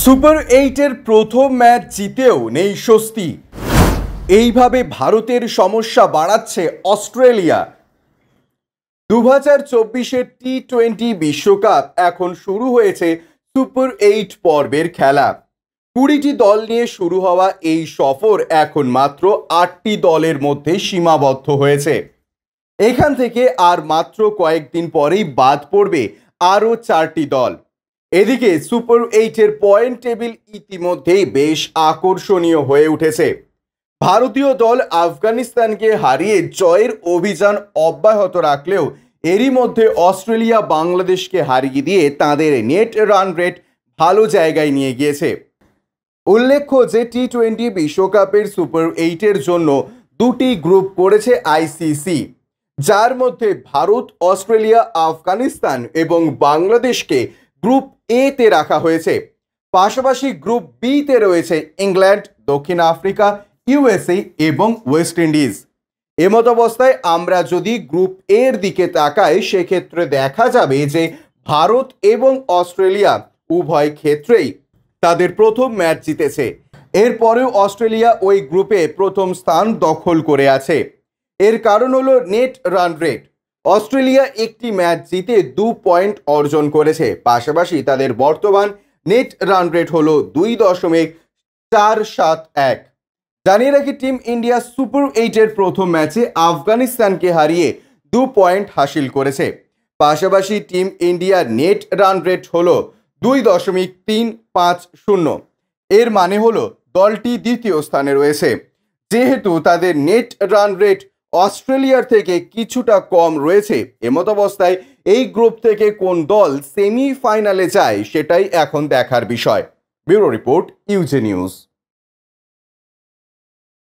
Super এইটের প্রথম match জিতেও নেই স্বস্তি। এইভাবে ভারতের সমস্যা বাড়াচ্ছে অস্ট্রেলিয়া। 2024-এর টি-20 বিশ্বকাপ এখন শুরু হয়েছে সুপার এইট পর্বের খেলা। 20টি দল নিয়ে শুরু হওয়া এই সফর এখন মাত্র 8টি দলের মধ্যে সীমাবদ্ধ হয়েছে। এখান থেকে আর মাত্র কয়েকদিন পরেই বাদ পড়বে আরও 4টি দল। এদিকে সুপার এইটের পয়েন্ট টেবিল ইতিমধ্যেই বেশ আকর্ষণীয় হয়ে উঠেছে। ভারতীয় দল আফগানিস্তানকে হারিয়ে জয়ের অভিযান অব্যাহত রাখলেও এরই মধ্যে অস্ট্রেলিয়া বাংলাদেশকে হারিয়ে দিয়ে তাদের নেট রান রেট ভালো জায়গায় নিয়ে গিয়েছে। উল্লেখ্য যে টি-20 বিশ্বকাপের সুপার এইটের জন্য 2টি গ্রুপ করেছে আইসিসি, যার মধ্যে ভারত, অস্ট্রেলিয়া, আফগানিস্তান এবং বাংলাদেশকে গ্রুপ এ তে রাখা হয়েছে। পাশাপাশি গ্রুপ বি তে রয়েছে ইংল্যান্ড, দক্ষিণ আফ্রিকা, ইউএসএ এবং ওয়েস্ট ইন্ডিজ। এমত অবস্থায় আমরা যদি গ্রুপ এর দিকে তাকাই, সেক্ষেত্রে দেখা যাবে যে ভারত এবং অস্ট্রেলিয়া উভয় ক্ষেত্রেই তাদের প্রথম ম্যাচ জিতেছে। এরপরেও অস্ট্রেলিয়া ওই গ্রুপে প্রথম স্থান দখল করে আছে। এর কারণ হলো নেট রান রেট। অস্ট্রেলিয়া একটি ম্যাচ জিতে 2 পয়েন্ট অর্জন করেছে। পাশাপাশি তাদের বর্তমান নেট রান রেট হলো 2.471। জানিয়ে রাখি, টিম ইন্ডিয়া সুপার এইটের প্রথম ম্যাচে আফগানিস্তানকে হারিয়ে 2 পয়েন্ট হাসিল করেছে। পাশাপাশি টিম ইন্ডিয়ার নেট রান রেট হলো 2.350। এর মানে হলো দলটি দ্বিতীয় স্থানে রয়েছে। যেহেতু তাদের নেট রান রেট অস্ট্রেলিয়ার থেকে কিছুটা কম রয়েছে, এমত অবস্থায় এই গ্রুপ থেকে কোন দল সেমিফাইনালে যায় সেটাই এখন দেখার বিষয়। Bureau report, UJ news.